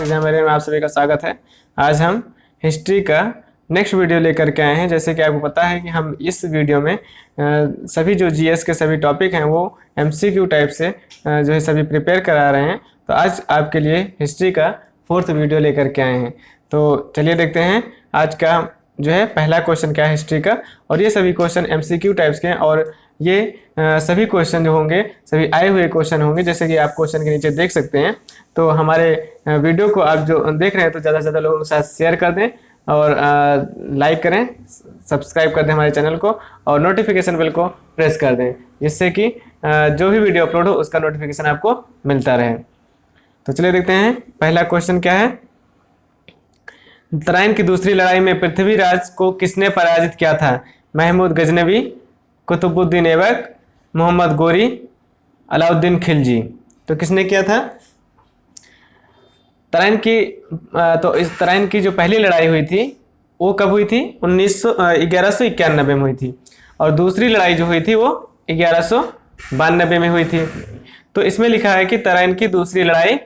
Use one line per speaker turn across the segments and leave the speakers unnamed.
Exam barrier में आप सभी का स्वागत है। आज हम हिस्ट्री का नेक्स्ट वीडियो लेकर के आए हैं। जैसे कि आपको पता है कि हम इस वीडियो में सभी जो जीएस के सभी टॉपिक हैं वो एमसीक्यू टाइप से जो है सभी प्रिपेयर करा रहे हैं। तो आज आपके लिए हिस्ट्री का 4th वीडियो लेकर के आए हैं। तो चलिए देखते हैं आज का जो है पहला क्वेश्चन क्या है हिस्ट्री का। और ये सभी क्वेश्चन एमसीक्यू टाइप्स के हैं और ये सभी क्वेश्चन जो होंगे सभी आए हुए क्वेश्चन होंगे, जैसे कि आप क्वेश्चन के नीचे देख सकते हैं। तो हमारे वीडियो को आप जो देख रहे हैं तो ज़्यादा से ज़्यादा लोगों के साथ शेयर कर दें और लाइक करें, सब्सक्राइब कर दें हमारे चैनल को और नोटिफिकेशन बेल को प्रेस कर दें, जिससे कि जो भी वीडियो अपलोड हो उसका नोटिफिकेशन आपको मिलता रहे। तो चलिए देखते हैं पहला क्वेश्चन क्या है। तराइन की दूसरी लड़ाई में पृथ्वीराज को किसने पराजित किया था? महमूद गजनवी, कुतुबुद्दीन ऐबक, मोहम्मद गोरी, अलाउद्दीन खिलजी। तो किसने किया था? इस तराइन की जो पहली लड़ाई हुई थी वो कब हुई थी? 1191 में हुई थी और दूसरी लड़ाई जो हुई थी वो 1192 में हुई थी। तो इसमें लिखा है कि तराइन की दूसरी लड़ाई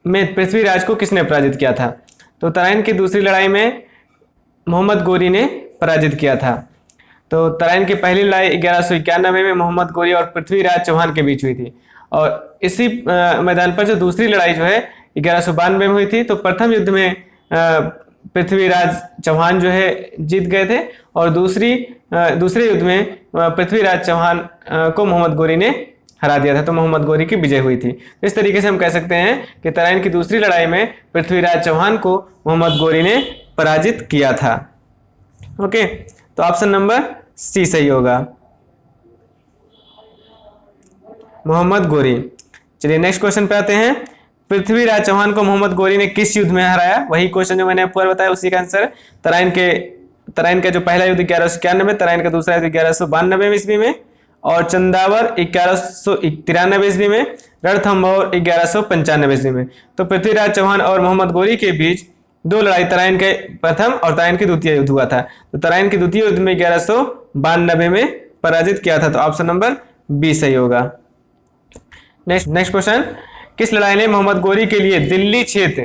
में पृथ्वीराज को किसने पराजित किया था? तो तराइन की दूसरी लड़ाई में मोहम्मद गोरी ने पराजित किया था। तो तराइन की पहली लड़ाई 1191 में मोहम्मद गोरी और पृथ्वीराज चौहान के बीच हुई थी और इसी मैदान पर जो दूसरी लड़ाई जो है 1192 में हुई थी। तो प्रथम युद्ध में पृथ्वीराज चौहान जो है जीत गए थे और दूसरे युद्ध में पृथ्वीराज चौहान को मोहम्मद गोरी ने हरा दिया था। तो मोहम्मद गोरी की विजय हुई थी। इस तरीके से हम कह सकते हैं कि तराइन की दूसरी लड़ाई में पृथ्वीराज चौहान को मोहम्मद गोरी ने पराजित किया था। ओके, तो ऑप्शन नंबर सी सही होगा, मोहम्मद गोरी। चलिए नेक्स्ट क्वेश्चन पे आते हैं। पृथ्वीराज चौहान को मोहम्मद गोरी ने किस युद्ध में हराया? वही क्वेश्चन जो मैंने ऊपर बताया उसी का आंसर। तराइन का जो पहला युद्ध 1191 में, तराइन का दूसरा युद्ध 1192 ईस्वी में और चंदावर 1193 ईस्वी में, रणथंभौर 1195 ईस्वी में। तो पृथ्वीराज चौहान और मोहम्मद गोरी के बीच दो लड़ाई, तराइन के प्रथम और तराइन की द्वितीय युद्ध हुआ था। तो तराइन के द्वितीय युद्ध में 1192 में पराजित किया था। तो ऑप्शन नंबर बी सही होगा। Next question. किस लड़ाई ने मोहम्मद गोरी के लिए दिल्ली क्षेत्र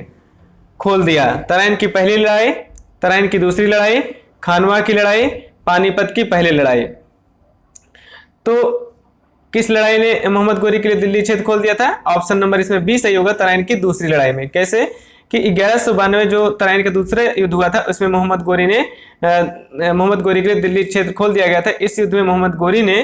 खोल दिया? तराइन की पहली लड़ाई, तराइन की दूसरी लड़ाई, खानवा की लड़ाई, पानीपत की पहली लड़ाई। तो किस लड़ाई ने मोहम्मद गोरी के लिए दिल्ली क्षेत्र खोल दिया था? ऑप्शन नंबर इसमें बी सही होगा, तराइन की दूसरी लड़ाई में। कैसे कि 1192 जो तराइन का दूसरा युद्ध हुआ था उसमें मोहम्मद गोरी के लिए दिल्ली क्षेत्र खोल दिया गया था। इस युद्ध में मोहम्मद गोरी ने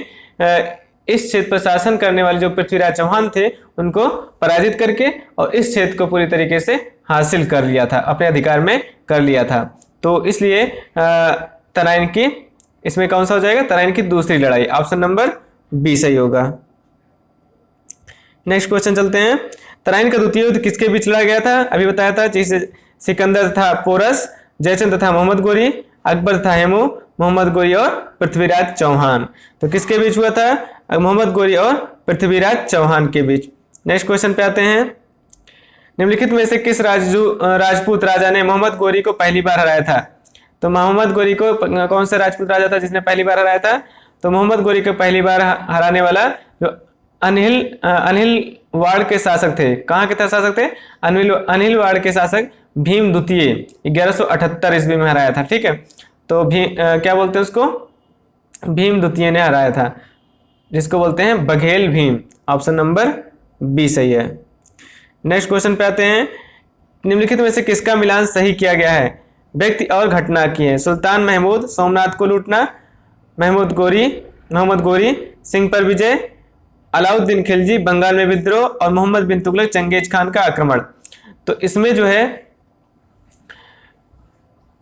इस क्षेत्र पर शासन करने वाले जो पृथ्वीराज चौहान थे उनको पराजित करके और इस क्षेत्र को पूरी तरीके से हासिल कर लिया था, अपने अधिकार में कर लिया था। तो इसलिए तराइन की इसमें कौन सा हो जाएगा? तराइन की दूसरी लड़ाई, ऑप्शन नंबर बी सही होगा। नेक्स्ट क्वेश्चन चलते हैं। तराइन का द्वितीय युद्ध किसके बीच लड़ा गया था? अभी बताया था, जैसे सिकंदर तथा पोरस, जयचंद तथा मोहम्मद गोरी, अकबर तथा हेमू, मोहम्मद गोरी और पृथ्वीराज चौहान। तो किसके बीच हुआ था? मोहम्मद गोरी और पृथ्वीराज चौहान के बीच। नेक्स्ट क्वेश्चन पे आते हैं। निम्नलिखित में से किस राजपूत राजा ने मोहम्मद गोरी को पहली बार हराया था? तो मोहम्मद गोरी को कौन सा राजपूत राजा था जिसने पहली बार हराया था? तो मोहम्मद गोरी को पहली बार हराने वाला जो अनिल वाड़ के शासक थे। कहाँ के शासक थे? अनिल वाड़ के शासक भीम द्वितीय 1178 ईस्वी में हराया था। ठीक है, तो क्या बोलते हैं उसको? भीम द्वितीय ने हराया था, जिसको बोलते हैं Baghel Bhim. Option number B सही है। नेक्स्ट क्वेश्चन पे आते हैं। निम्नलिखित में से किसका मिलान सही किया गया है? व्यक्ति और घटना की है। सुल्तान महमूद सोमनाथ को लूटना, मोहम्मद गोरी सिंह पर विजय, अलाउद्दीन खिलजी बंगाल में विद्रोह और मोहम्मद बिन तुगलक चंगेज खान का आक्रमण। तो इसमें जो है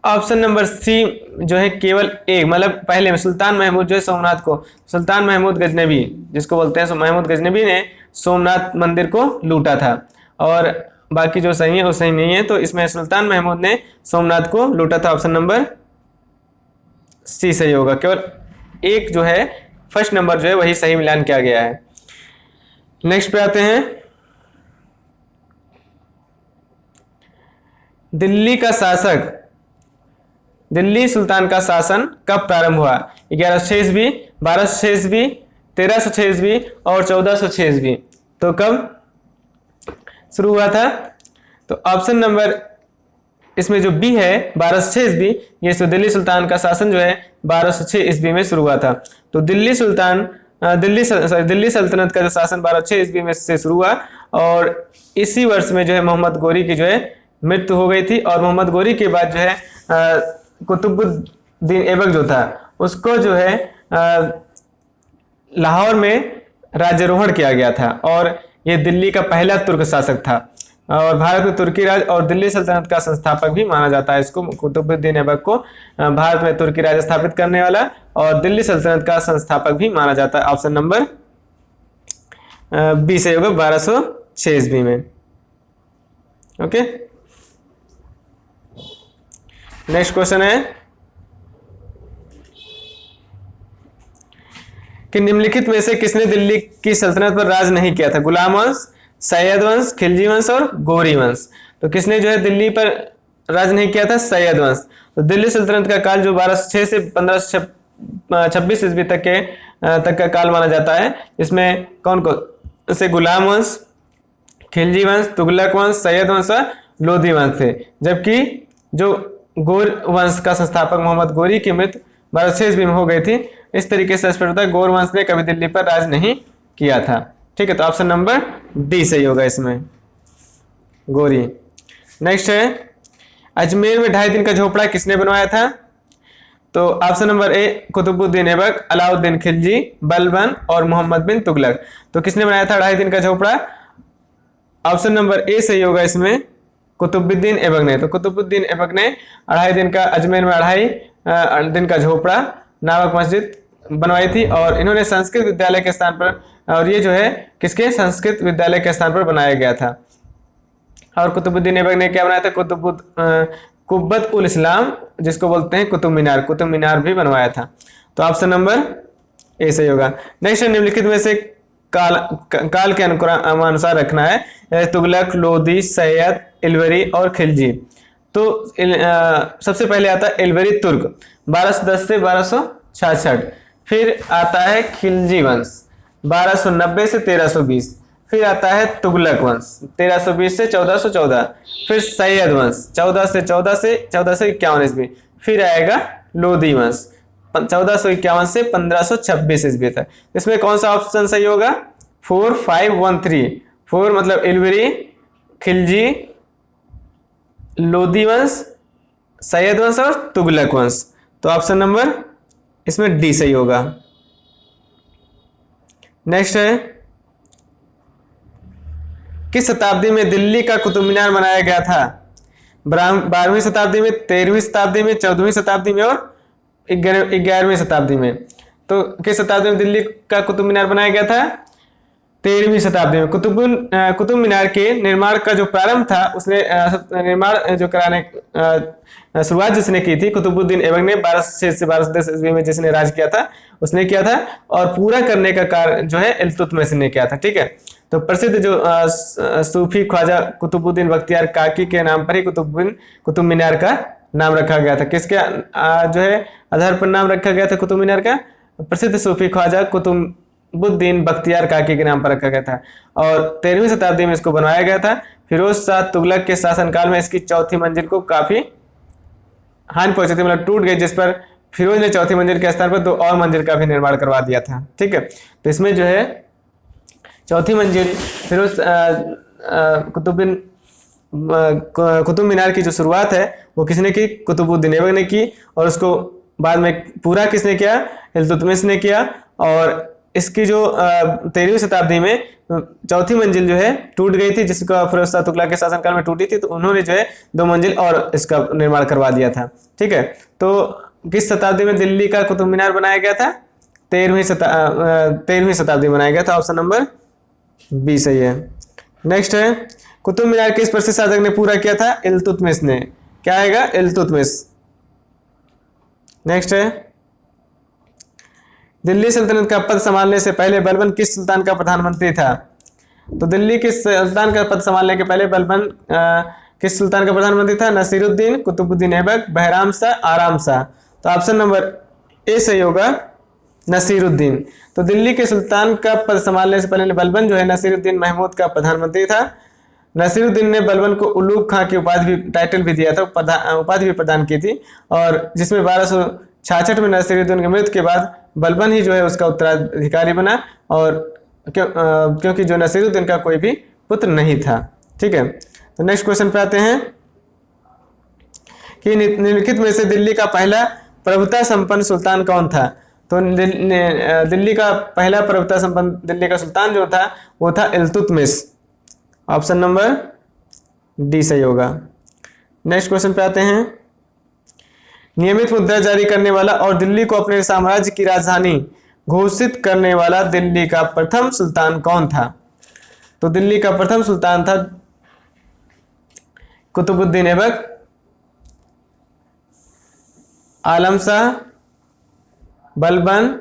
ऑप्शन नंबर सी जो है केवल एक, मतलब पहले में सुल्तान महमूद जो है सोमनाथ को, सुल्तान महमूद गजनबी जिसको बोलते हैं महमूद गजनबी ने सोमनाथ मंदिर को लूटा था और बाकी जो सही है वो सही नहीं है। तो इसमें सुल्तान महमूद ने सोमनाथ को लूटा था। ऑप्शन नंबर सी सही होगा। केवल एक जो है फर्स्ट नंबर जो है वही सही मिलान किया गया है। नेक्स्ट पे आते हैं। दिल्ली सुल्तान का शासन कब प्रारंभ हुआ? 1106 ईस्वी, 1206 ईस्वी, 1306 ईस्वी और 1406 ईस्वी। तो कब शुरू हुआ था? तो ऑप्शन नंबर इसमें जो बी है 1206 ईस्वी, ये तो दिल्ली सुल्तान का शासन जो है 1206 ईस्वी में शुरू हुआ था। तो दिल्ली सल्तनत का जो शासन 1206 ईस्वी में से शुरू हुआ और इसी वर्ष में जो है मोहम्मद गोरी की जो है मृत्यु हो गई थी। और मोहम्मद गोरी के बाद जो है कुतुबुद्दीन ऐबक जो था उसको जो है लाहौर में राज्यारोहण किया गया था और ये दिल्ली का पहला तुर्क शासक था और भारत में तुर्की राज और दिल्ली सल्तनत का संस्थापक भी माना जाता है इसको। कुतुबुद्दीन ऐबक को भारत में तुर्की राज स्थापित करने वाला और दिल्ली सल्तनत का संस्थापक भी माना जाता है। ऑप्शन नंबर बी सही होगा 1206 ईस्वी में। ओके, नेक्स्ट क्वेश्चन है कि निम्नलिखित में से किसने दिल्ली की सल्तनत पर राज नहीं किया था? गुलाम वंश, सैयद वंश, खिलजी वंश और गोरी वंश। तो किसने जो है दिल्ली पर राज नहीं किया था? सैयद वंश। तो दिल्ली सल्तनत का काल जो 1206 से 1526 ईस्वी तक का काल माना जाता है। इसमें कौन कौन से गुलाम वंश, खिलजी वंश, तुगलक वंश, सैयद वंश और लोधी वंश थे, जबकि जो गोर वंश का संस्थापक मोहम्मद गोरी की मृत्यु 1206 ईस्वी में हो गई थी। इस तरीके से स्पष्ट होता है गोर वंश ने कभी दिल्ली पर राज नहीं किया था। ठीक है, तो ऑप्शन नंबर डी सही होगा इसमें, गोरी। नेक्स्ट है अजमेर में 2.5 दिन का झोपड़ा किसने बनवाया था? तो option number A Qutubuddin Aibak, Alauddin Khilji, Balban और मोहम्मद बिन तुगलक। तो किसने बनाया था 2.5 दिन का झोपड़ा? ऑप्शन नंबर ए सही होगा इसमें, कुतुबुद्दीन ऐबक ने। तो कुतुबुद्दीन ऐबक ने 2.5 दिन का अजमेर में 2.5 दिन का झोपड़ा नामक मस्जिद बनवाई थी और इन्होंने संस्कृत विद्यालय के स्थान पर, और ये जो है किसके? संस्कृत विद्यालय के स्थान पर बनाया गया था। और कुतुबुद्दीन ऐबक ने क्या बनाया था? कुब्बत उल इस्लाम, जिसको बोलते हैं कुतुब मीनार भी बनवाया था। तो ऑप्शन नंबर ए सही होगा। नेक्स्ट निम्नलिखित में से काल के अनुसार रखना है तुगलक, लोधी, सैयद, इलवरी और खिलजी। तो सबसे पहले आता है इलवरी तुर्क 1210 से 1266, फिर आता है खिलजी वंश 1290 से 1320, फिर आता है तुगलक वंश 1320 से 1414, फिर सैयद वंश 14 से 51 ईस्वी, फिर आएगा लोधी वंश 1451 से 1526 ईस्वी तक। इसमें कौन सा ऑप्शन सही होगा? 4, 5, 1, 3। 4 मतलब इलवरी, खिलजी, लोधी वंश, सैयद वंश और तुगलक वंश। तो ऑप्शन नंबर इसमें डी सही होगा। नेक्स्ट है किस शताब्दी में दिल्ली का कुतुब मीनार बनाया गया था? 12वीं शताब्दी में, 13वीं शताब्दी में, 14वीं शताब्दी में और 11वीं शताब्दी में। तो किस शताब्दी में दिल्ली का कुतुब मीनार बनाया गया था? 13वीं शताब्दी में। कुतुब मीनार के निर्माण का जो प्रारंभ था उसने निर्माण जो कराने शुरुआत जिसने की थी कुतुबुद्दीन ऐबक ने 1206 से 1210 ईस्वी में जिसने राज किया था उसने किया था, और पूरा करने का कार्य जो है इल्तुतमिश ने किया था। ठीक है, तो प्रसिद्ध जो सूफी ख्वाजा कुतुबुद्दीन बख्तियार काकी के नाम पर ही कुतुब मीनार का नाम रखा गया था। किसके जो है आधार पर नाम रखा गया था कुतुब मीनार का? प्रसिद्ध सूफी ख्वाजा कुतुबुद्दीन बख्तियार काकी के नाम पर रखा गया था और 13वीं शताब्दी में इसको बनवाया गया था। फिरोज शाह तुगलक के शासनकाल में इसकी चौथी मंजिल को काफी हानि पहुंची थी, मतलब टूट गई, जिस पर फिरोज ने चौथी मंजिल के स्थान पर 2 और मंजिल का भी निर्माण करवा दिया था। ठीक है, तो इसमें जो है चौथी मंजिल फिरोज कुतुब मीनार की जो शुरुआत है वो किसने की? कुतुबुद्दीन ऐबक ने की, और उसको बाद में पूरा किसने किया? इल्तुतमिश ने किया। और इसकी जो 13वीं शताब्दी में चौथी मंजिल जो है टूट गई थी, जिसका फिरोज शाह तुगलक के शासनकाल में टूटी थी, तो उन्होंने जो है 2 मंजिल और इसका निर्माण करवा दिया था। ठीक है, तो किस शताब्दी में दिल्ली का कुतुब मीनार बनाया गया था? 13वीं शताब्दी में बनाया गया था। ऑप्शन नंबर बी सही है। नेक्स्ट है कुतुब मीनार किस प्रसिद्ध शासक ने पूरा किया था? इल्तुतमिश ने। क्या आएगा? इल्तुतमिश। नेक्स्ट है दिल्ली सल्तनत का पद संभालने से पहले बलबन किस सुल्तान का प्रधानमंत्री था? तो दिल्ली के सुल्तान का पद संभालने के पहले बलबन किस सुल्तान का प्रधानमंत्री था? नसीरुद्दीन, कुतुबुद्दीन ऐबक, बहराम शाह, आराम शाह। तो ऑप्शन नंबर ए सही होगा, नसीरुद्दीन। तो दिल्ली के सुल्तान का पद संभालने से पहले बलबन जो है नसीरुद्दीन महमूद का प्रधानमंत्री था। नसीरुद्दीन ने बलबन को उलूग खां की उपाधि भी टाइटल भी दिया था, उपाधि भी प्रदान की थी, और जिसमें 1266 में नसीरुद्दीन की मृत्यु के बाद बलबन ही जो है उसका उत्तराधिकारी बना, और क्योंकि जो नसीरुद्दीन का कोई भी पुत्र नहीं था। ठीक है, तो नेक्स्ट क्वेश्चन पे आते हैं कि निम्नलिखित में से दिल्ली का पहला प्रभुता संपन्न सुल्तान कौन था। तो दिल्ली का पहला प्रभुता संपन्न दिल्ली का सुल्तान जो था वो था इल्तुतमिश। ऑप्शन नंबर डी सही होगा। नेक्स्ट क्वेश्चन पे आते हैं, नियमित मुद्रा जारी करने वाला और दिल्ली को अपने साम्राज्य की राजधानी घोषित करने वाला दिल्ली का प्रथम सुल्तान कौन था। तो दिल्ली का प्रथम सुल्तान था कुतुबुद्दीन ऐबक, आलम शाह, बलबन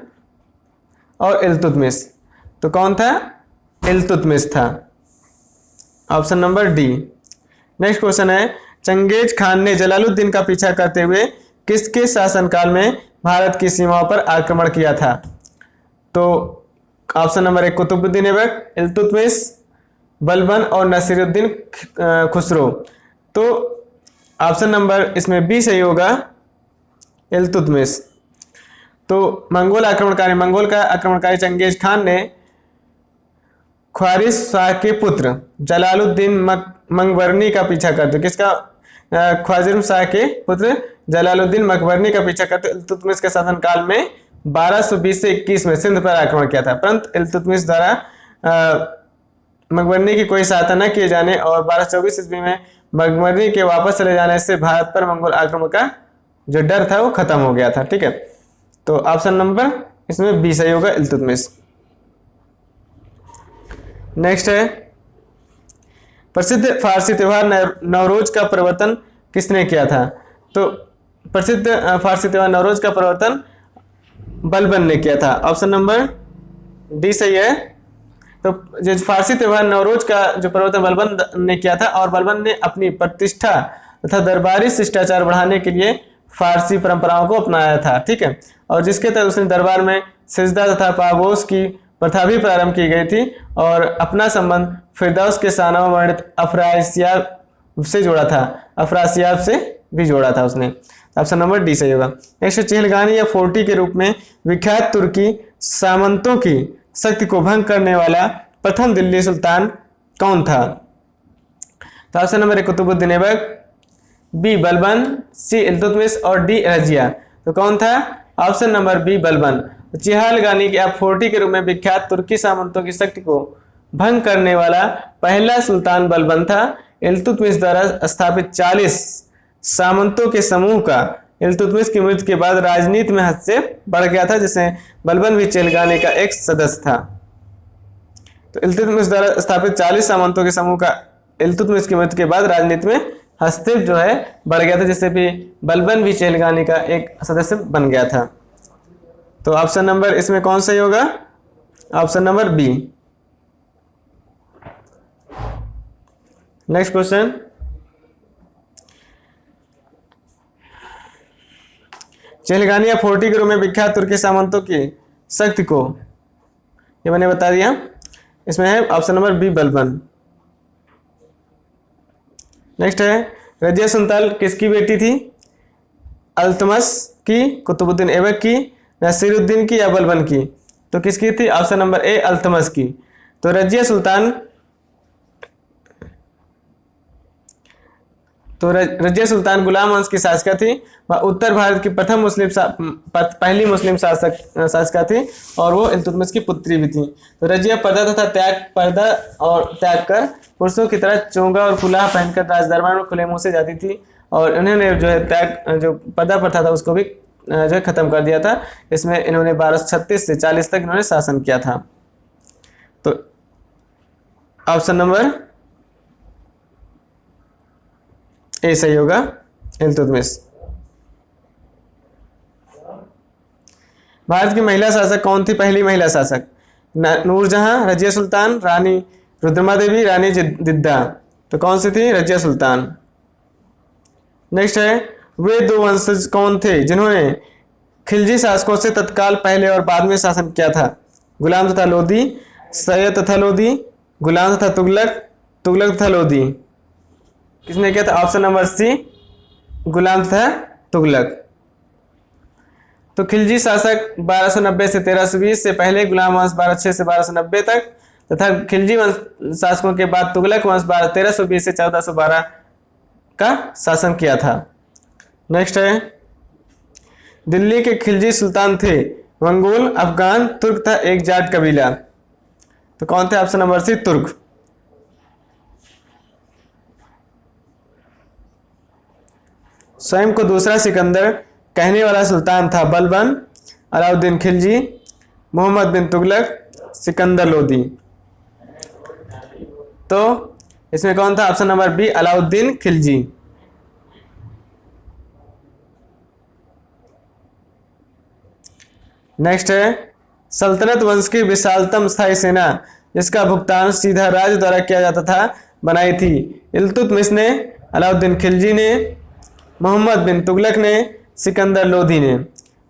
और इल्तुतमिश। तो कौन था, इल्तुतमिश था। Option number D. Next question है, चंगेज खान ने जलालुद्दीन का पीछा करते हुए किसके शासनकाल में भारत की सीमाओं पर आक्रमण किया था। तो ऑप्शन नंबर एक कुतुबुद्दीन ऐबक, इल्तुतमिश, बलबन और नसीरुद्दीन खुसरो। तो ऑप्शन नंबर इसमें बी सही होगा, इल्तुतमिश। तो मंगोल का आक्रमणकारी चंगेज खान ने ख्वारिज शाह के पुत्र जलालुद्दीन मंगवर्नी का पीछा करते, किसका, ख्वारिज शाह के पुत्र जलालुद्दीन मंगवर्नी का पीछा करते इल्तुतमिश के शासनकाल में 1220 से 21 में सिंध पर आक्रमण किया था, परंतु इल्तुतमिश द्वारा मंगवर्नी की कोई सहायता न किए जाने और 1224 ईस्वी में मंगवर्नी के वापस चले जाने से भारत पर मंगोल आक्रमण का जो डर था वो खत्म हो गया था। ठीक है, तो ऑप्शन नंबर इसमें बी सही होगा, इल्तुतमिश। नेक्स्ट है, प्रसिद्ध फारसी त्योहार नवरोज का प्रवर्तन किसने किया था। तो प्रसिद्ध फारसी त्योहार नवरोज का प्रवर्तन बलबन ने किया था। ऑप्शन नंबर डी सही है। तो जो फारसी त्योहार नवरोज का जो प्रवर्तन बलबन ने किया था, और बलबन ने अपनी प्रतिष्ठा तथा दरबारी शिष्टाचार बढ़ाने के लिए फारसी परंपराओं को अपनाया था। ठीक है, और जिसके तहत उसने दरबार में सिजदा तथा पागोश की प्रथा भी प्रारंभ की गई थी, और अपना संबंध फिरदौस के शाना में वर्णित अफरासियाब से जोड़ा था, अफरासियाब से भी जोड़ा था उसने। ऑप्शन नंबर डी सही होगा। नेक्स्ट, चहलगानी या फोर्टी के रूप में विख्यात तुर्की सामंतों की शक्ति को भंग करने वाला प्रथम दिल्ली सुल्तान कौन था। तो option number A Qutubuddin Aibak, B Balban, C Iltutmish और डी रजिया। तो कौन था, option number B Balban. Chahalgani या फोर्टी के रूप में विख्यात तुर्की सामंतों की शक्ति को भंग करने वाला पहला सुल्तान बलबन था। इल्तुतमिश द्वारा स्थापित 40 सामंतों के समूह का इल्तुतमिश की मृत्यु के बाद राजनीति में हस्तक्षेप बढ़ गया था, जिसमें बलबन भी चहलगानी का एक सदस्य था। तो इल्तुतमिश द्वारा स्थापित 40 सामंतों के समूह का इल्तुतमिश की मृत्यु के बाद राजनीति में हस्तक्षेप जो है बढ़ गया था, जिससे भी बलबन भी चहलगानी का एक सदस्य बन गया था। तो ऑप्शन नंबर इसमें कौन सही होगा, option number B. Next question, Chahalgani या फोर्टी के रूप में विख्यात तुर्की सामंतों की शक्ति को, ये मैंने बता दिया, इसमें है option number B Balban. Next है, रजिया सुल्तान किसकी बेटी थी, अल्तमश की, कुतुबुद्दीन ऐबक की, नसीरुद्दीन की या बलबन की। तो किसकी थी, ऑप्शन नंबर ए अल्तमश की। तो रजिया सुल्तान, तो रजिया सुल्तान गुलाम वंश की शासका थी, वह उत्तर भारत की पहली मुस्लिम शासका थी, और वो इल्तुतमिश की पुत्री भी थी। तो रजिया पर्दा और त्याग कर पुरुषों की तरह चोंगा और कुलाह पहनकर राजदरबार में खुले मुंह से जाती थी, और इन्होंने जो है जो पर्दा प्रथा था उसको भी जो है खत्म कर दिया था। इसमें इन्होंने 1236 से 40 तक इन्होंने शासन किया था। तो ऑप्शन नंबर ए सही होगा, इल्तुतमिश। भारत की महिला शासक कौन थी, पहली महिला शासक, नूरजहां, रजिया सुल्तान, रानी रुद्रमा देवी, रानी जिद्दा। तो कौन सी थी, रजिया सुल्तान। नेक्स्ट है, वे दो वंशज कौन थे जिन्होंने खिलजी शासकों से तत्काल पहले और बाद में शासन किया था। गुलाम तथा लोदी, सैयद तथा लोदी, गुलाम तथा तुगलक, तुगलक तथा लोधी। किसने किया था? ऑप्शन नंबर सी, गुलाम तथा तुगलक। तो खिलजी शासक 1290 से 1320 से पहले गुलाम वंश 1206 से 1290 तक तथा खिलजी वंश शासकों के बाद तुगलक वंश 1320 से 1412 का शासन किया था। नेक्स्ट है, दिल्ली के खिलजी सुल्तान थे मंगोल, अफगान, तुर्क था एक जाट कबीला। तो कौन थे? ऑप्शन नंबर सी, तुर्क। स्वयं को दूसरा सिकंदर कहने वाला सुल्तान था बलबन, अलाउद्दीन खिलजी, मोहम्मद बिन तुगलक, सिकंदर लोदी। तो इसमें कौन था? Option number B, Alauddin Khilji. Next है, सल्तनत वंश की विशालतम स्थायी सेना जिसका भुगतान सीधा राज द्वारा किया जाता था बनाई थी। इल्तुतमिश ने, अलाउद्दीन खिलजी ने, मोहम्मद बिन तुगलक ने, सिकंदर लोधी ने।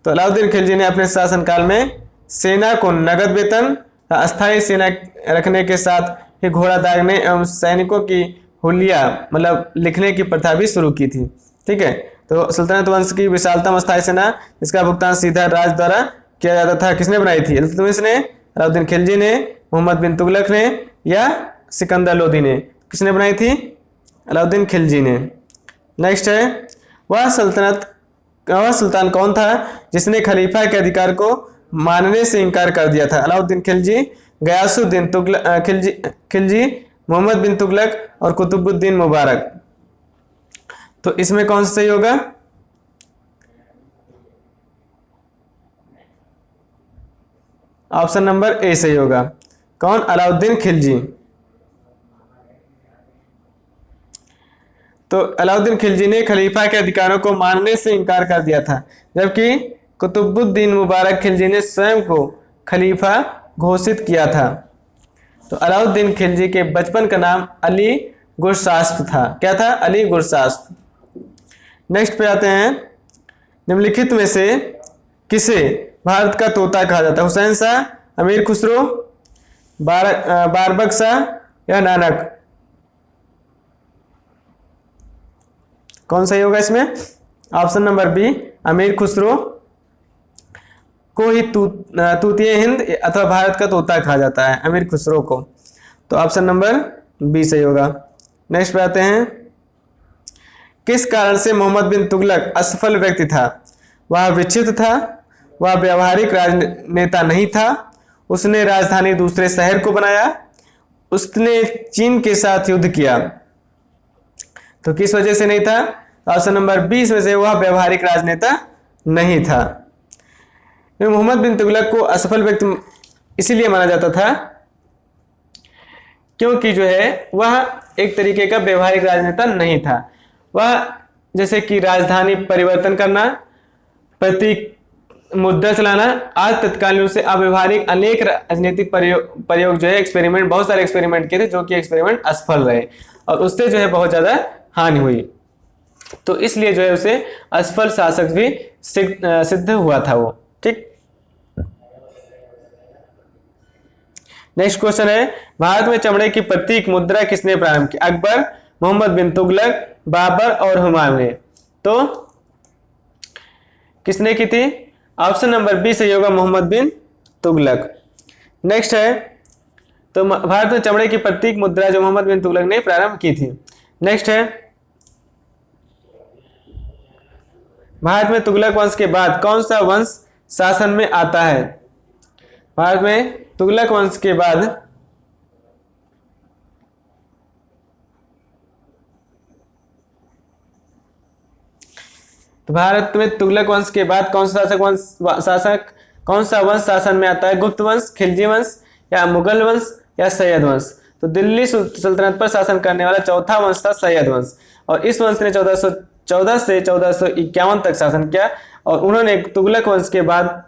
तो अलाउद्दीन खिलजी ने अपने शासनकाल में सेना को नगद वेतन, अस्थायी सेना रखने के साथ ही घोड़ा दागने एवं सैनिकों की हुलिया मतलब लिखने की प्रथा भी शुरू की थी। ठीक है, तो सल्तनत वंश की विशालतम अस्थायी सेना जिसका भुगतान सीधा राज द्वारा किया जाता था किसने बनाई थी? इल्तुतमिश ने, अलाउद्दीन खिलजी ने, मोहम्मद बिन तुगलक ने या सिकंदर लोधी ने? किसने बनाई थी? अलाउद्दीन खिलजी ने। नेक्स्ट है, वह सुल्तान कौन था जिसने खलीफा के अधिकार को मानने से इनकार कर दिया था? अलाउद्दीन खिलजी, गयासुद्दीन खिलजी, मोहम्मद बिन तुगलक और कुतुबुद्दीन मुबारक। तो इसमें कौन सा सही होगा? ऑप्शन नंबर ए सही होगा। कौन? अलाउद्दीन खिलजी। तो अलाउद्दीन खिलजी ने खलीफा के अधिकारों को मानने से इनकार कर दिया था, जबकि कुतुबुद्दीन मुबारक खिलजी ने स्वयं को खलीफा घोषित किया था। तो अलाउद्दीन खिलजी के बचपन का नाम अली गुरशास्प था। क्या था? अली गुरशास्प। नेक्स्ट पे आते हैं, निम्नलिखित में से किसे भारत का तोता कहा जाता है? हुसैन शाह, अमीर खुसरो, बारबक शाह या नानक? कौन सही होगा इसमें? ऑप्शन नंबर बी, अमीर खुसरो को ही तूतिए हिंद अथवा भारत का तोता कहा जाता है, अमीर खुसरो को। तो ऑप्शन नंबर बी सही होगा। नेक्स्ट पे आते हैं, किस कारण से मोहम्मद बिन तुगलक असफल व्यक्ति था? वह विक्षिप्त था, वह व्यवहारिक राजनेता नहीं था, उसने राजधानी दूसरे शहर को बनाया, उसने चीन के साथ युद्ध किया। तो किस वजह से नहीं था? ऑप्शन नंबर 20 में से वह व्यवहारिक राजनेता नहीं था। मोहम्मद बिन तुगलक को असफल व्यक्ति इसीलिए माना जाता था क्योंकि जो है वह एक तरीके का व्यवहारिक राजनेता नहीं था। वह जैसे कि राजधानी परिवर्तन करना, प्रतीक मुद्दा चलाना आज तत्कालीन रूप से अव्यवहारिक अनेक राजनीतिक प्रयोग जो है एक्सपेरिमेंट, बहुत सारे एक्सपेरिमेंट किए थे जो कि एक्सपेरिमेंट असफल रहे और उससे जो है बहुत ज्यादा हानि हुई। तो इसलिए जो है उसे असफल शासक भी सिद्ध हुआ था वो। ठीक, नेक्स्ट क्वेश्चन है, भारत में चमड़े की प्रतीक मुद्रा किसने प्रारंभ की? अकबर, मोहम्मद बिन तुगलक, बाबर और हुमायूं ने। तो किसने की थी? ऑप्शन नंबर बी सही होगा, मोहम्मद बिन तुगलक। नेक्स्ट है, तो भारत में चमड़े की प्रतीक मुद्रा जो मोहम्मद बिन तुगलक ने प्रारंभ की थी। नेक्स्ट है, भारत में तुगलक वंश के बाद कौन सा वंश शासन में आता है? भारत में तुगलक वंश के बाद तो भारत में तुगलक वंश के बाद कौन सा कौन सा वंश शासन में आता है? गुप्त वंश, खिलजी वंश या मुगल वंश या सैयद वंश? तो दिल्ली सल्तनत पर शासन करने वाला चौथा वंश था सैयद वंश और इस वंश ने 1414 से 1451 तक शासन किया और उन्होंने तुगलक वंश के बाद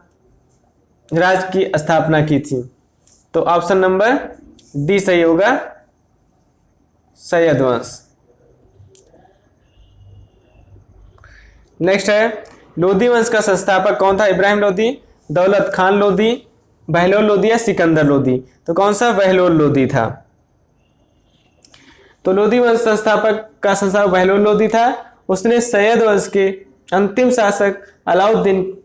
राज्य की स्थापना की थी। तो ऑप्शन नंबर डी सही होगा, सैयद वंश। नेक्स्ट है, लोधी वंश का संस्थापक कौन था? इब्राहिम लोधी, दौलत खान लोधी, बहलोल लोधी या सिकंदर लोधी? तो कौन सा बहलोल लोधी था? तो लोधी वंश संस्थापक का संस्थापक बहलोल लोधी था। उसने सैयद वंश के अंतिम शासक अलाउद्दीन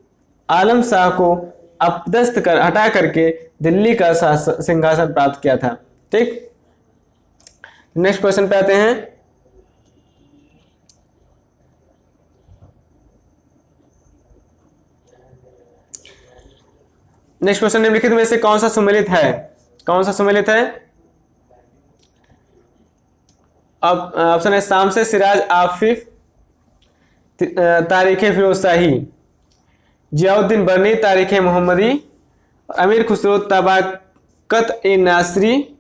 आलम शाह को अपदस्थ कर हटा करके दिल्ली का सिंहासन प्राप्त किया था। ठीक, नेक्स्ट क्वेश्चन पे आते हैं। नेक्स्ट क्वेश्चन, निम्नलिखित में से कौन सा सुमेलित है? कौन सा सुमेलित है? अब ऑप्शन है शामसे सिराज आफिफ, तारीख फिरोज शाही, जियाउद्दीन बर्नी तारीख मोहम्मदी, अमीर खुसरो तबाकत ए नासरी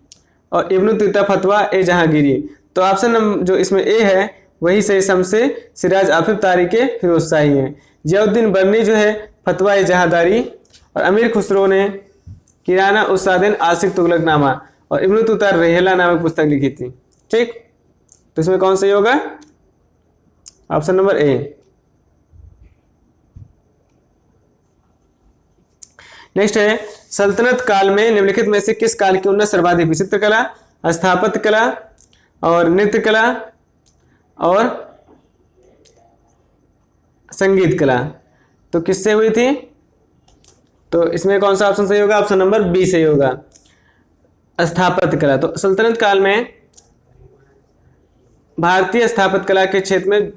और इब्न तुता फतवा ए जहांगीरी। तो ऑप्शन नंबर जो इसमें ए है वही सही शमसे सिराज आफिफ तारीख फिरोज शाही है। जियाउद्दीन बर्नी जो है फतवा ए जहांदारी, और अमीर खुसरो ने किराना उस्तादिन आशिक तुगलकनामा और इब्न तुता रेहला नामक पुस्तक लिखी थी। ठीक, तो इसमें कौन सही होगा? ऑप्शन नंबर ए। नेक्स्ट है, सल्तनत काल में निम्नलिखित में से किस काल की उन्नत सर्वाधिक? चित्रकला, स्थापत्य कला और नृत्य कला और संगीत कला। तो किससे हुई थी? तो इसमें कौन सा ऑप्शन सही होगा? ऑप्शन नंबर बी सही होगा, स्थापत्य कला। तो सल्तनत काल में भारतीय स्थापत्य कला के क्षेत्र में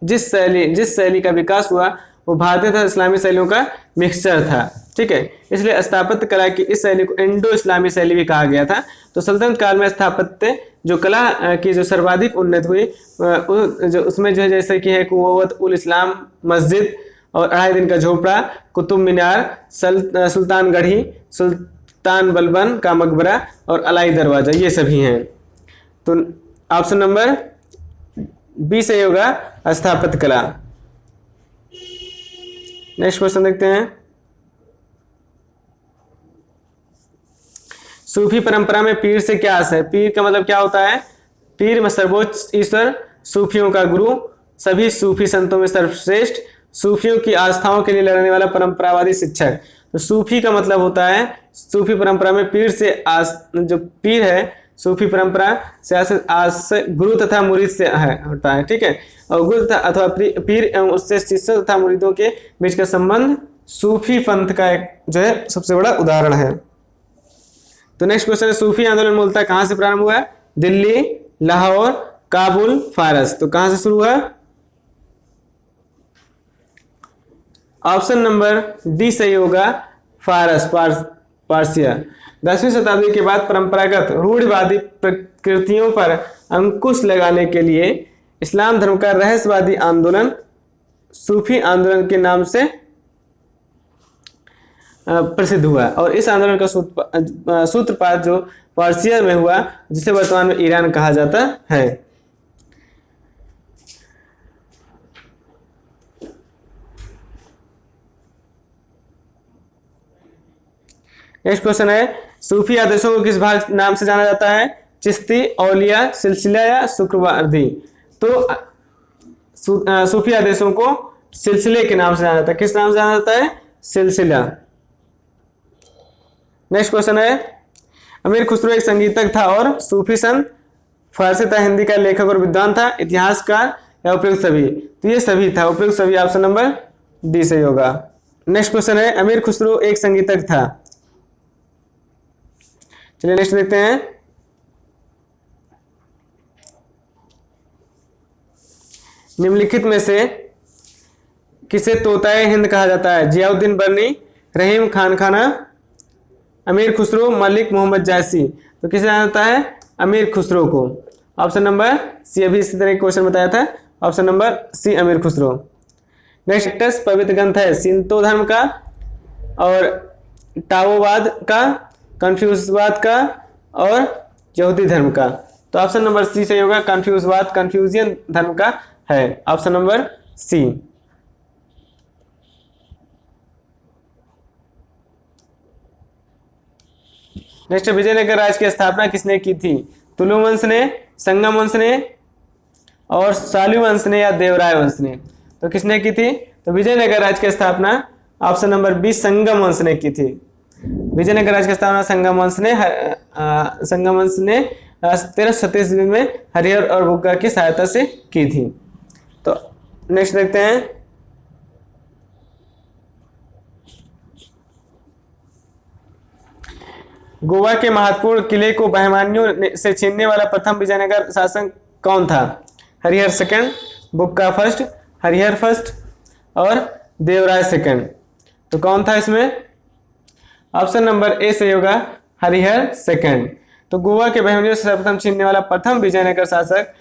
जिस शैली का विकास हुआ वो भारतीय तथा इस्लामी शैलियों का मिक्सचर था। ठीक है, इसलिए स्थापत्य कला की इस शैली को इंडो इस्लामी शैली भी कहा गया था। तो सल्तनत काल में स्थापत्य जो कला की जो सर्वाधिक उन्नत हुई जो उसमें जो है जैसे कि है कुव्वत उल इस्लाम मस्जिद और 2.5 दिन का झोपड़ा, कुतुब मीनार, सुल्तान गढ़ी, सुल्तान बलबन का मकबरा और अलाई दरवाजा, ये सभी हैं। तो ऑप्शन नंबर बी सही होगा, स्थापत्य कला। नेक्स्ट क्वेश्चन देखते हैं। सूफी परंपरा में पीर से क्या आशय है? पीर का मतलब क्या होता है? पीर में सर्वोच्च ईश्वर, सूफियों का गुरु, सभी सूफी संतों में सर्वश्रेष्ठ, सूफियों की आस्थाओं के लिए लड़ने वाला परंपरावादी शिक्षक। तो सूफी का मतलब होता है, सूफी परंपरा में पीर से जो पीर है सूफी परंपरा से गुरु तथा मुरीद से होता है। ठीक है, और गुरु तथा अथवा पीर एवं उससे शिष्य तथा मुरीदों के बीच का संबंध सूफी पंथ का एक जो है सबसे बड़ा उदाहरण है। तो नेक्स्ट क्वेश्चन है, सूफी आंदोलन मूलतः कहां से प्रारंभ हुआ? दिल्ली, लाहौर, काबुल, फारस। तो कहां से शुरू हुआ? ऑप्शन नंबर डी सही होगा, फारस, पार्सिया। 10वीं शताब्दी के बाद परंपरागत रूढ़िवादी प्रकृतियों पर अंकुश लगाने के लिए इस्लाम धर्म का रहस्यवादी आंदोलन सूफी आंदोलन के नाम से प्रसिद्ध हुआ, और इस आंदोलन का सूत्रपात जो पर्सिया में हुआ, जिसे वर्तमान में ईरान कहा जाता है। नेक्स्ट क्वेश्चन है, सूफी आदेशों को किस भाग नाम से जाना जाता है? चिश्ती, औलिया, सिलसिला या शुक्रवारदी। तो सूफी आदेशों को सिलसिले के नाम से जाना जाता है। किस नाम से जाना जाता है? सिलसिला। नेक्स्ट क्वेश्चन है, अमीर खुसरो एक संगीतज्ञ था और सूफी संत, फारसी तथा हिंदी का लेखक और विद्वान था, इतिहासकार या उपयुक्त सभी। तो ये सभी था, उपयुक्त सभी ऑप्शन नंबर डी सही होगा। नेक्स्ट क्वेश्चन है, अमीर खुसरो एक संगीतज्ञ था। चलिए नेक्स्ट देखते हैं। निम्नलिखित में से किसे तोताए हिंद कहा जाता है? जियाउद्दीन बर्नी, रहीम खान खाना, अमीर खुसरो, मलिक मोहम्मद जायसी। तो किसे जाना जाता है? अमीर खुसरो को। ऑप्शन नंबर सी, अभी इसी तरह क्वेश्चन बताया था, ऑप्शन नंबर सी अमीर खुसरो। नेक्स्ट, पवित्र ग्रंथ है सिंतो धर्म का और टाओवाद का, कन्फ्यूजवाद का और यहूदी धर्म का। तो ऑप्शन नंबर सी सही होगा, कन्फ्यूजवाद कन्फ्यूजियन धर्म का है, option number C. Next, Vijayanagar राज्य की स्थापना किसने की थी? तुलु वंश ने, संगम वंश ने और शालू वंश ने या देवराय वंश ने। तो किसने की थी? तो विजयनगर राज्य की स्थापना ऑप्शन नंबर बी संगम वंश ने की थी। विजयनगर राज्य की स्थापना संगम वंश ने 1337 ईस्वी में हरिहर और बुक्का की सहायता से की थी। तो नेक्स्ट देखते हैं। गोवा के महत्वपूर्ण किले को बहमानियों से छीनने वाला प्रथम विजयनगर शासक कौन था? हरिहर सेकंड, बुक्का फर्स्ट, हरिहर फर्स्ट और देवराय सेकंड। तो कौन था इसमें? ऑप्शन नंबर ए सही होगा, हरिहर सेकंड। तो गोवा के बहमानियों से सर्वप्रथम छीनने वाला प्रथम विजयनगर शासक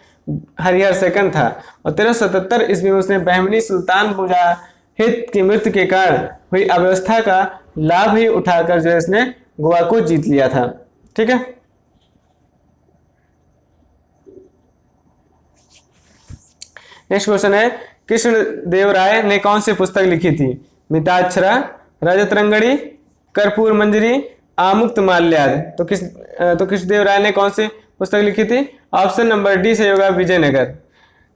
हरिहर सेकंड था और 1377 ईस्वी में उसने बहमनी सुल्तान मुजाहिद की मृत्यु के कारण हुई अव्यवस्था का लाभ ही उठाकर जो है इसने गोवा को जीत लिया था। ठीक है, नेक्स्ट क्वेश्चन है, कृष्णदेवराय ने कौन सी पुस्तक लिखी थी? मिताक्षरा, रजतरंगड़ी, कर्पूर मंजरी, आमुक्त माल्याद। तो कृष्णदेवराय ने कौन सी पुस्तक लिखी थी? ऑप्शन नंबर डी सही होगा, विजयनगर।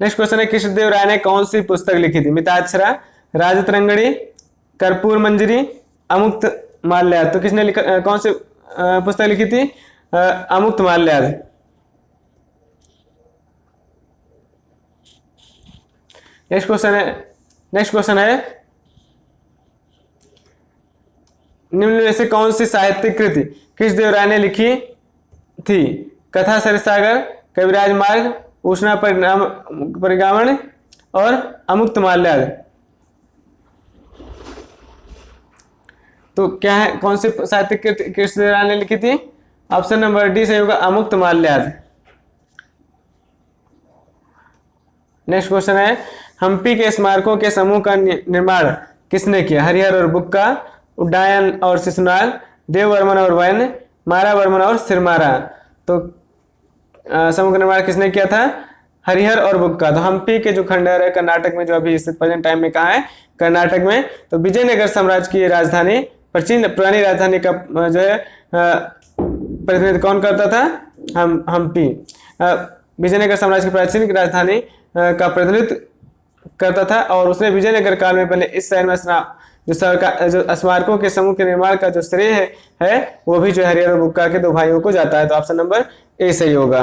नेक्स्ट क्वेश्चन है, कृष्णदेवराय ने कौन सी पुस्तक लिखी थी? मिताक्षरा, राजतरंगड़ी, कर्पूर मंजरी, अमुक्त माल्याद। तो किसने लिखा, कौन सी पुस्तक लिखी थी? अमुक्त माल्याद। नेक्स्ट क्वेश्चन है निम्न में से कौन सी साहित्यिक कृति कृष्णदेवराय ने लिखी थी? कथा सरसागर, कविराज मार्ग, उष्णा परिगामन और अमुक्त माल्याद। तो क्या है, कौन सी साहित्यिक कृति कृष्णदेवराय ने लिखी थी? ऑप्शन नंबर डी सही होगा, अमुक्त माल्याद। नेक्स्ट क्वेश्चन है, हम्पी के स्मारकों के समूह का निर्माण किसने किया? हरिहर और बुक्का, उड्डयन और शिशुनाग, देववर्मन और वैन, मारावर्मन और सिरमारा। तो समूह का निर्माण किसने किया था? हरिहर और बुक्का। तो हम्पी के जो खंडहर है कर्नाटक में, जो अभी प्रेजेंट टाइम में कहाँ है? कर्नाटक में। तो विजयनगर साम्राज्य की राजधानी, पुरानी राजधानी का जो है प्रतिनिधित्व कौन करता था? हम्पी। विजयनगर साम्राज्य की प्राचीन राजधानी का प्रतिनिधित्व करता था और उसने विजयनगर काल में पहले इस शहर में जो स्मारकों के समूह के निर्माण का जो श्रेय है वो भी जो हरिहर और बुक्का के दो भाइयों को जाता है। तो ऑप्शन नंबर ए सही होगा।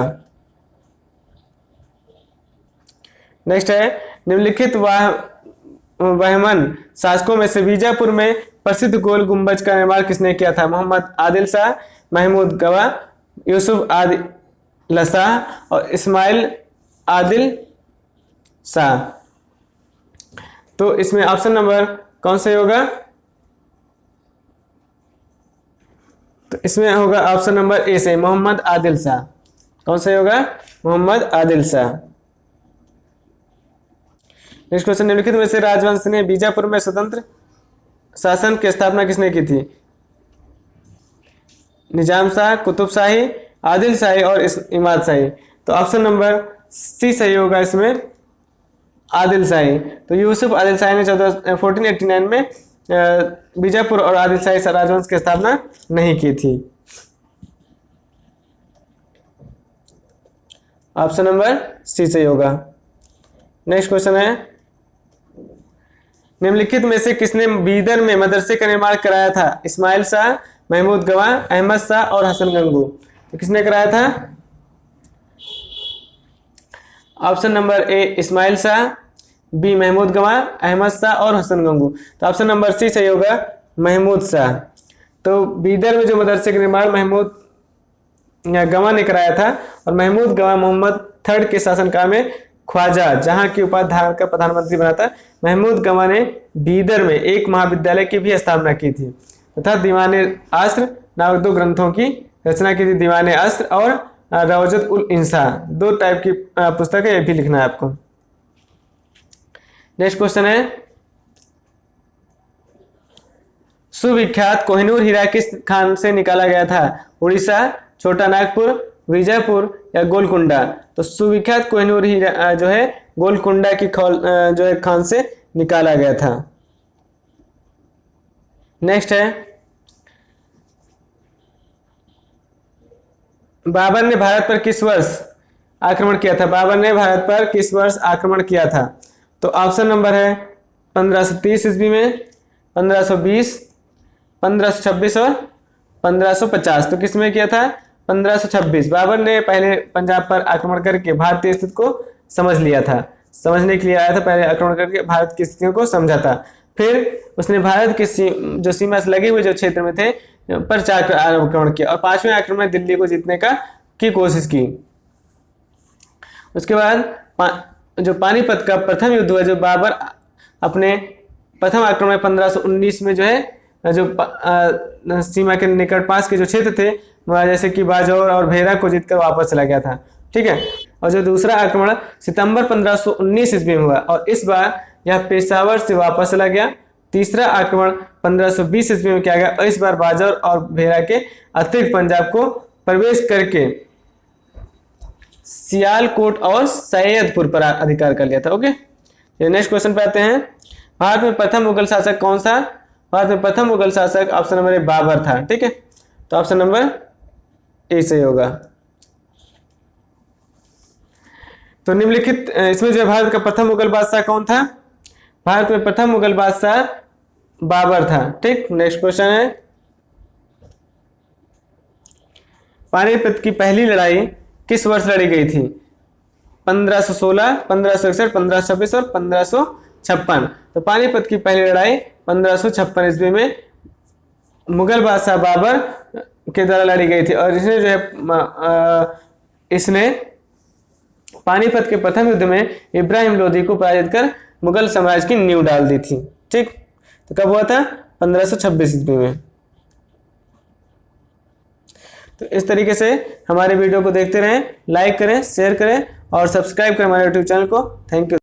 नेक्स्ट है, निम्नलिखित बहमन शासकों में से बीजापुर में प्रसिद्ध गोल गुंबज का निर्माण किसने किया था? मोहम्मद आदिल शाह, महमूद गवा, यूसुफ आदिल शाह और इस्माइल आदिल शाह। तो इसमें ऑप्शन नंबर कौन सा होगा? तो इसमें होगा ऑप्शन नंबर ए से, मोहम्मद आदिल शाह। कौन सा होगा? मोहम्मद आदिल शाह। नेक्स्ट क्वेश्चन, निम्नलिखित में से राजवंश ने बीजापुर में स्वतंत्र शासन की स्थापना किसने की थी? निजाम शाह, कुतुब शाही, आदिल शाही और इमाद शाही। तो ऑप्शन नंबर सी सही होगा इसमें, आदिल शाही। तो यूसुफ आदिल शाही ने 1489 में बीजापुर और आदिल शाही राजवंश की स्थापना नहीं की थी। ऑप्शन नंबर सी सही होगा। नेक्स्ट क्वेश्चन है, निम्नलिखित में से किसने बीदर में मदरसे का निर्माण कराया था? इस्माइल शाह, महमूद गवा, अहमद शाह और हसन गंगू। तो किसने कराया था? Option number A Ismail Shah, B Mahmud Gawan, Ahmad Shah और हसन गंगू। तो ऑप्शन नंबर सी सही होगा, महमूद शाह। तो बीदर में जो मदरसे का निर्माण महमूद गवा ने कराया था और महमूद गवा मोहम्मद III के शासनकाल में ख्वाजा जहां की उपाधि धारण कर प्रधानमंत्री बना था। महमूद गवा ने बीदर में एक महाविद्यालय की भी स्थापना की थी तथा दीवाने अस्र नामक 2 ग्रंथों की रचना की थी। दीवाने अस्र और रौजत उल इंसा, 2 टाइप की पुस्तक है, ये भी लिखना है आपको। नेक्स्ट क्वेश्चन है, सुविख्यात कोहिनूर हीरा किस खान से निकाला गया था? उड़ीसा, छोटा नागपुर, विजयपुर या गोलकुंडा। तो सुविख्यात कोहिनूर हीरा जो है गोलकुंडा की जो है खान से निकाला गया था। नेक्स्ट है, बाबर ने भारत पर किस वर्ष आक्रमण किया था? बाबर ने भारत पर किस वर्ष आक्रमण किया था? तो ऑप्शन नंबर है 1530 ईस्वी में, 1520, 1526 और 1550। तो किस में किया था? 1526 बाबर ने पहले पंजाब पर आक्रमण करके भारतीय स्थिति को समझ लिया था, समझने के लिए आया था, पहले आक्रमण करके भारत की स्थितियों को समझा था। फिर उसने भारत की जो सीमा से लगे हुए जो क्षेत्र में थे पर चार आक्रमण किया और 5वें आक्रमण में दिल्ली को जीतने की कोशिश की। उसके बाद जो पानीपत का प्रथम युद्ध हुआ, जो बाबर अपने प्रथम आक्रमण में 1519 में जो है जो सीमा के निकट पास के जो क्षेत्र थे वहाँ जैसे कि बाजौर और भेरा को जीतकर वापस चला गया था, ठीक है। और जो दूसरा आक्रमण सितंबर 1519 ईस्वी में हुआ और इस बार यह पेशावर से वापस चला गया। तीसरा आक्रमण 1520 ईस्वी में किया गया और इस बार बाजौर और भेरा के अतिरिक्त पंजाब को प्रवेश करके सियालकोट और सैयदपुर पर अधिकार कर लिया था। ओके, नेक्स्ट क्वेश्चन पे आते हैं। भारत में प्रथम मुगल शासक कौन सा? भारत में प्रथम मुगल शासक ऑप्शन नंबर ए बाबर था, ठीक है। तो ऑप्शन नंबर ए सही होगा। तो निम्नलिखित इसमें जो है भारत का प्रथम मुगल बादशाह कौन था? भारत में प्रथम मुगल बादशाह बाबर था, ठीक। नेक्स्ट क्वेश्चन है, पानीपत की पहली लड़ाई किस वर्ष लड़ी गई थी? 1516, 1561, 1526 और 1556। तो पानीपत की पहली लड़ाई 1556 ईस्वी में मुगल बादशाह बाबर के द्वारा लड़ी गई थी और इसने जो है इसने पानीपत के प्रथम युद्ध में इब्राहिम लोदी को पराजित कर मुगल साम्राज्य की नींव डाल दी थी, ठीक। तो कब हुआ था? 1526 ईस्वी में। तो इस तरीके से हमारे वीडियो को देखते रहें, लाइक करें, शेयर करें और सब्सक्राइब करें हमारे यूट्यूब चैनल को। Thank you.